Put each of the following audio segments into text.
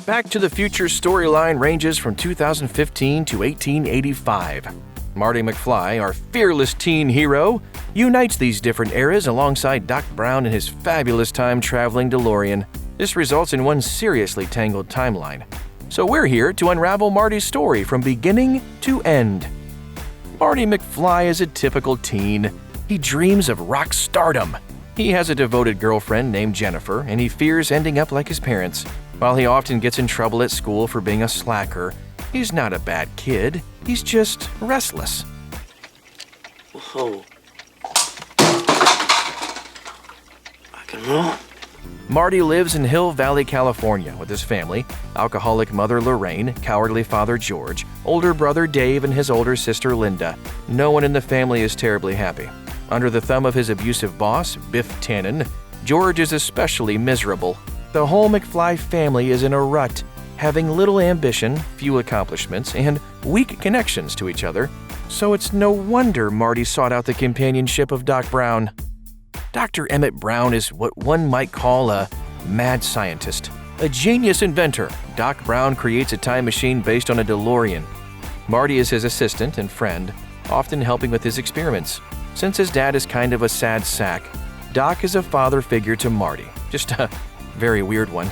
Back to the Future storyline ranges from 2015 to 1885. Marty McFly, our fearless teen hero, unites these different eras alongside Doc Brown and his fabulous time-traveling DeLorean. This results in one seriously tangled timeline. So we're here to unravel Marty's story from beginning to end. Marty McFly is a typical teen. He dreams of rock stardom. He has a devoted girlfriend named Jennifer, and he fears ending up like his parents. While he often gets in trouble at school for being a slacker, he's not a bad kid. He's just restless. Whoa. Rock and roll. Marty lives in Hill Valley, California with his family, alcoholic mother Lorraine, cowardly father George, older brother Dave, and his older sister Linda. No one in the family is terribly happy. Under the thumb of his abusive boss, Biff Tannen, George is especially miserable. The whole McFly family is in a rut, having little ambition, few accomplishments, and weak connections to each other, so it's no wonder Marty sought out the companionship of Doc Brown. Dr. Emmett Brown is what one might call a mad scientist, a genius inventor. Doc Brown creates a time machine based on a DeLorean. Marty is his assistant and friend, often helping with his experiments. Since his dad is kind of a sad sack, Doc is a father figure to Marty, just a very weird one.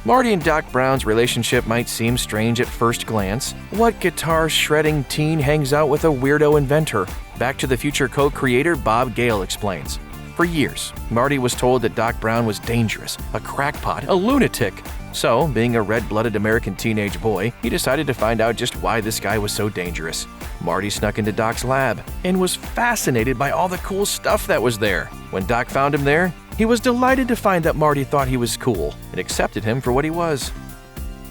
Marty and Doc Brown's relationship might seem strange at first glance. What guitar-shredding teen hangs out with a weirdo inventor? Back to the Future co-creator Bob Gale explains. For years, Marty was told that Doc Brown was dangerous, a crackpot, a lunatic. So, being a red-blooded American teenage boy, he decided to find out just why this guy was so dangerous. Marty snuck into Doc's lab and was fascinated by all the cool stuff that was there. When Doc found him there, he was delighted to find that Marty thought he was cool and accepted him for what he was.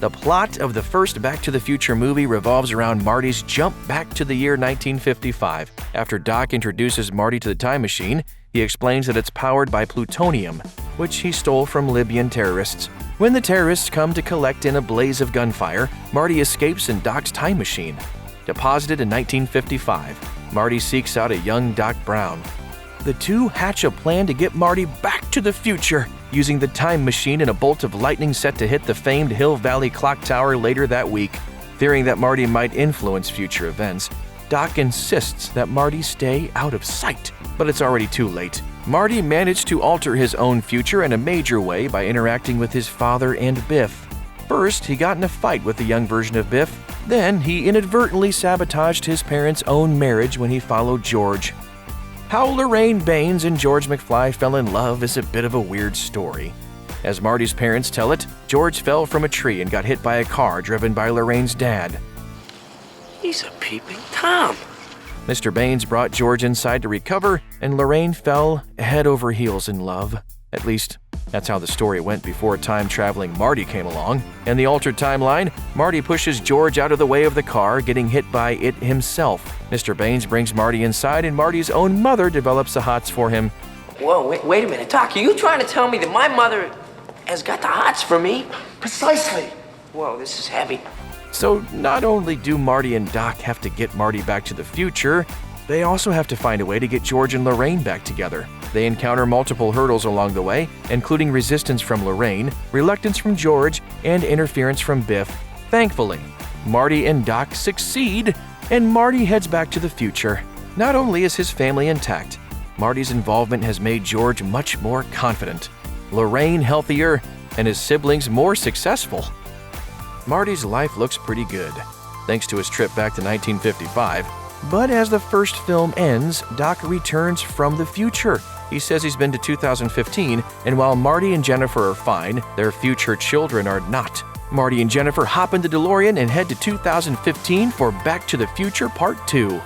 The plot of the first Back to the Future movie revolves around Marty's jump back to the year 1955. After Doc introduces Marty to the time machine, he explains that it's powered by plutonium, which he stole from Libyan terrorists. When the terrorists come to collect in a blaze of gunfire, Marty escapes in Doc's time machine. Deposited in 1955, Marty seeks out a young Doc Brown. The two hatch a plan to get Marty back to the future, using the time machine and a bolt of lightning set to hit the famed Hill Valley Clock Tower later that week. Fearing that Marty might influence future events, Doc insists that Marty stay out of sight, but it's already too late. Marty managed to alter his own future in a major way by interacting with his father and Biff. First, he got in a fight with the young version of Biff. Then, he inadvertently sabotaged his parents' own marriage when he followed George. How Lorraine Baines and George McFly fell in love is a bit of a weird story. As Marty's parents tell it, George fell from a tree and got hit by a car driven by Lorraine's dad. He's a peeping Tom. Mr. Baines brought George inside to recover, and Lorraine fell head over heels in love. At least, that's how the story went before time-traveling Marty came along. In the altered timeline, Marty pushes George out of the way of the car, getting hit by it himself. Mr. Baines brings Marty inside, and Marty's own mother develops the hots for him. Whoa, wait a minute. Doc, are you trying to tell me that my mother has got the hots for me? Precisely. Whoa, this is heavy. So not only do Marty and Doc have to get Marty back to the future, they also have to find a way to get George and Lorraine back together. They encounter multiple hurdles along the way, including resistance from Lorraine, reluctance from George, and interference from Biff. Thankfully, Marty and Doc succeed, and Marty heads back to the future. Not only is his family intact, Marty's involvement has made George much more confident, Lorraine healthier, and his siblings more successful. Marty's life looks pretty good, thanks to his trip back to 1955. But as the first film ends, Doc returns from the future. He says he's been to 2015, and while Marty and Jennifer are fine, their future children are not. Marty and Jennifer hop in the DeLorean and head to 2015 for Back to the Future Part 2.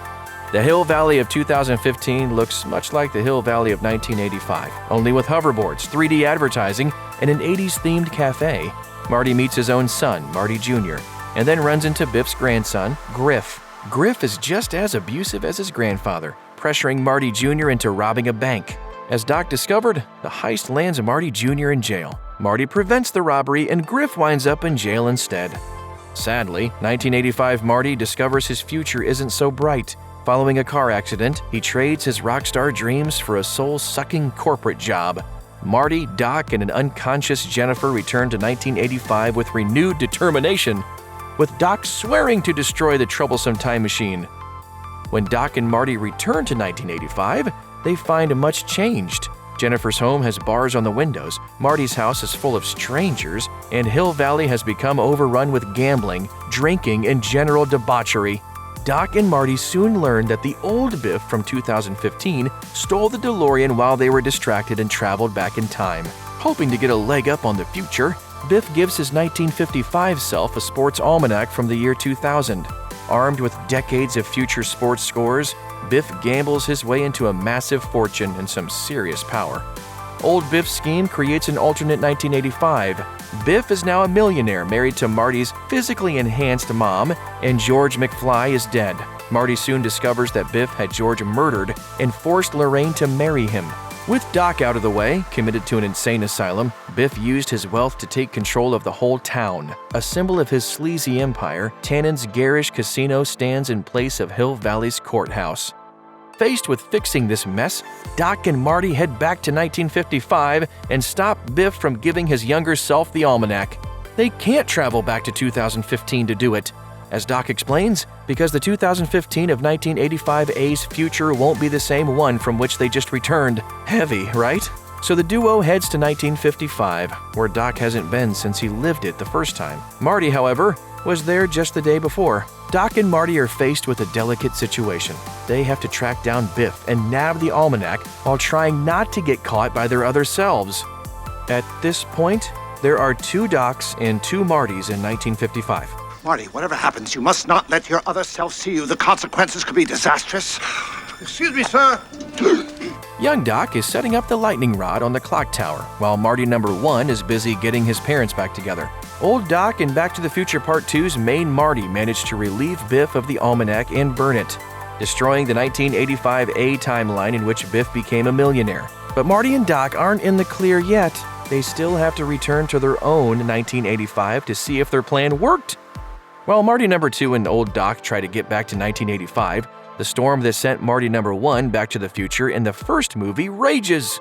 The Hill Valley of 2015 looks much like the Hill Valley of 1985, only with hoverboards, 3D advertising, and an 80s-themed cafe. Marty meets his own son, Marty Jr., and then runs into Biff's grandson, Griff. Griff is just as abusive as his grandfather, pressuring Marty Jr. into robbing a bank. As Doc discovered, the heist lands Marty Jr. in jail. Marty prevents the robbery, and Griff winds up in jail instead. Sadly, 1985 Marty discovers his future isn't so bright. Following a car accident, he trades his rock star dreams for a soul-sucking corporate job. Marty, Doc, and an unconscious Jennifer return to 1985 with renewed determination, with Doc swearing to destroy the troublesome time machine. When Doc and Marty return to 1985, they find much changed. Jennifer's home has bars on the windows, Marty's house is full of strangers, and Hill Valley has become overrun with gambling, drinking, and general debauchery. Doc and Marty soon learn that the old Biff from 2015 stole the DeLorean while they were distracted and traveled back in time. Hoping to get a leg up on the future, Biff gives his 1955 self a sports almanac from the year 2000. Armed with decades of future sports scores, Biff gambles his way into a massive fortune and some serious power. Old Biff's scheme creates an alternate 1985. Biff is now a millionaire married to Marty's physically enhanced mom, and George McFly is dead. Marty soon discovers that Biff had George murdered and forced Lorraine to marry him. With Doc out of the way, committed to an insane asylum, Biff used his wealth to take control of the whole town. A symbol of his sleazy empire, Tannen's garish casino stands in place of Hill Valley's courthouse. Faced with fixing this mess, Doc and Marty head back to 1955 and stop Biff from giving his younger self the almanac. They can't travel back to 2015 to do it. As Doc explains, because the 2015 of 1985A's future won't be the same one from which they just returned. Heavy, right? So the duo heads to 1955, where Doc hasn't been since he lived it the first time. Marty, however, was there just the day before. Doc and Marty are faced with a delicate situation. They have to track down Biff and nab the almanac while trying not to get caught by their other selves. At this point, there are 2 Docs and 2 Martys in 1955. Marty, whatever happens, you must not let your other self see you. The consequences could be disastrous. Excuse me, sir. Young Doc is setting up the lightning rod on the clock tower, while Marty number 1 is busy getting his parents back together. Old Doc in Back to the Future Part 2's main Marty managed to relieve Biff of the almanac and burn it, destroying the 1985A timeline in which Biff became a millionaire. But Marty and Doc aren't in the clear yet. They still have to return to their own 1985 to see if their plan worked. While Marty number 2 and Old Doc try to get back to 1985, the storm that sent Marty number 1 back to the future in the first movie rages.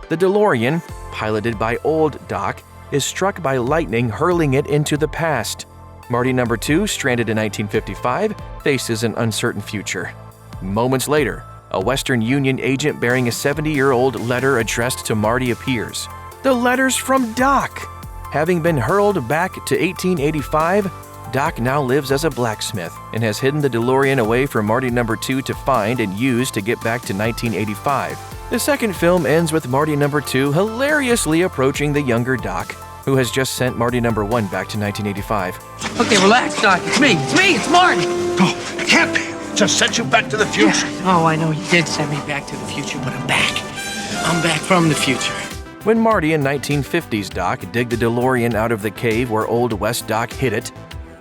The DeLorean, piloted by Old Doc, is struck by lightning, hurling it into the past. Marty number 2, stranded in 1955, faces an uncertain future. Moments later, a Western Union agent bearing a 70-year-old letter addressed to Marty appears. The letter's from Doc! Having been hurled back to 1885, Doc now lives as a blacksmith and has hidden the DeLorean away for Marty number 2 to find and use to get back to 1985. The second film ends with Marty number 2 hilariously approaching the younger Doc, who has just sent Marty number 1 back to 1985. Okay, relax, Doc. It's me. It's Marty. Oh, it can't be. Just sent you back to the future. Yeah. Oh, I know you did send me back to the future, but I'm back. I'm back from the future. When Marty and 1950s Doc dig the DeLorean out of the cave where Old West Doc hid it,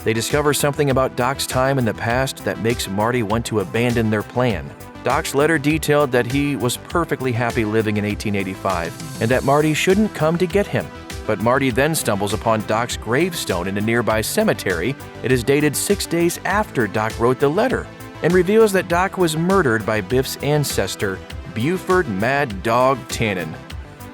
they discover something about Doc's time in the past that makes Marty want to abandon their plan. Doc's letter detailed that he was perfectly happy living in 1885 and that Marty shouldn't come to get him. But Marty then stumbles upon Doc's gravestone in a nearby cemetery. It is dated 6 days after Doc wrote the letter and reveals that Doc was murdered by Biff's ancestor, Buford Mad Dog Tannen.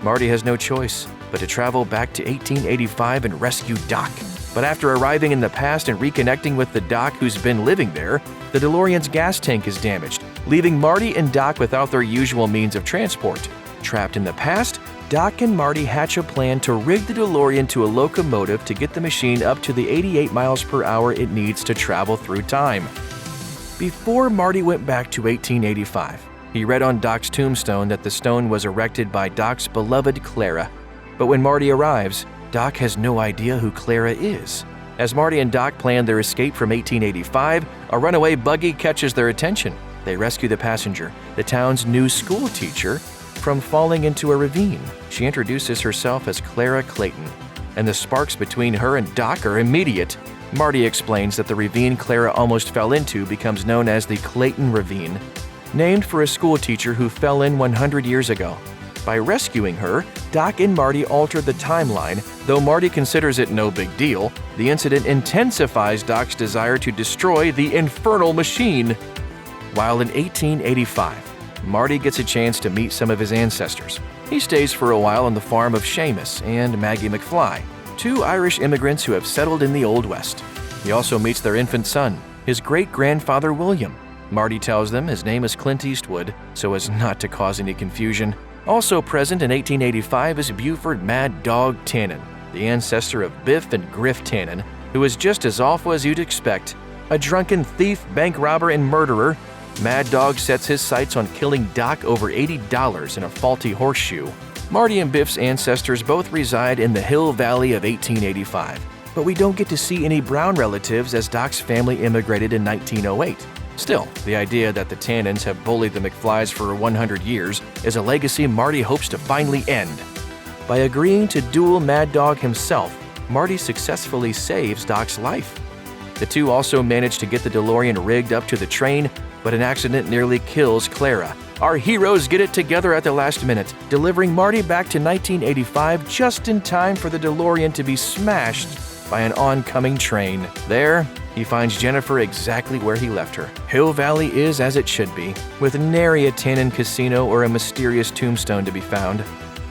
Marty has no choice but to travel back to 1885 and rescue Doc. But after arriving in the past and reconnecting with the Doc who's been living there, the DeLorean's gas tank is damaged, leaving Marty and Doc without their usual means of transport. Trapped in the past, Doc and Marty hatch a plan to rig the DeLorean to a locomotive to get the machine up to the 88 miles per hour it needs to travel through time. Before Marty went back to 1885, he read on Doc's tombstone that the stone was erected by Doc's beloved Clara. But when Marty arrives, Doc has no idea who Clara is. As Marty and Doc plan their escape from 1885, a runaway buggy catches their attention. They rescue the passenger, the town's new school teacher, from falling into a ravine. She introduces herself as Clara Clayton, and the sparks between her and Doc are immediate. Marty explains that the ravine Clara almost fell into becomes known as the Clayton Ravine, named for a school teacher who fell in 100 years ago. By rescuing her, Doc and Marty alter the timeline. Though Marty considers it no big deal, the incident intensifies Doc's desire to destroy the infernal machine. While in 1885, Marty gets a chance to meet some of his ancestors. He stays for a while on the farm of Seamus and Maggie McFly, two Irish immigrants who have settled in the Old West. He also meets their infant son, his great-grandfather William. Marty tells them his name is Clint Eastwood, so as not to cause any confusion. Also present in 1885 is Buford Mad Dog Tannen, the ancestor of Biff and Griff Tannen, who is just as awful as you'd expect. A drunken thief, bank robber, and murderer, Mad Dog sets his sights on killing Doc over $80 in a faulty horseshoe. Marty and Biff's ancestors both reside in the Hill Valley of 1885, but we don't get to see any Brown relatives as Doc's family immigrated in 1908. Still, the idea that the Tannens have bullied the McFlys for 100 years is a legacy Marty hopes to finally end. By agreeing to duel Mad Dog himself, Marty successfully saves Doc's life. The two also manage to get the DeLorean rigged up to the train, but an accident nearly kills Clara. Our heroes get it together at the last minute, delivering Marty back to 1985 just in time for the DeLorean to be smashed by an oncoming train. There, he finds Jennifer exactly where he left her. Hill Valley is as it should be, with nary a Tannen casino or a mysterious tombstone to be found.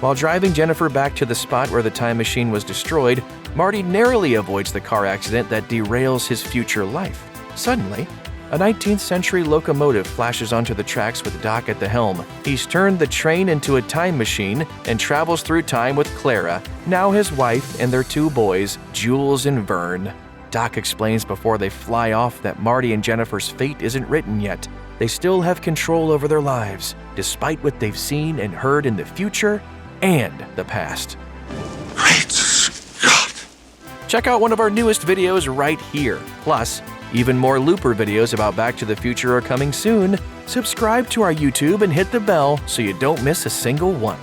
While driving Jennifer back to the spot where the time machine was destroyed, Marty narrowly avoids the car accident that derails his future life. Suddenly, a 19th century locomotive flashes onto the tracks with Doc at the helm. He's turned the train into a time machine and travels through time with Clara, now his wife, and their two boys, Jules and Vern. Doc explains before they fly off that Marty and Jennifer's fate isn't written yet. They still have control over their lives, despite what they've seen and heard in the future and the past. Great Scott! Check out one of our newest videos right here. Plus, even more Looper videos about Back to the Future are coming soon. Subscribe to our YouTube and hit the bell so you don't miss a single one.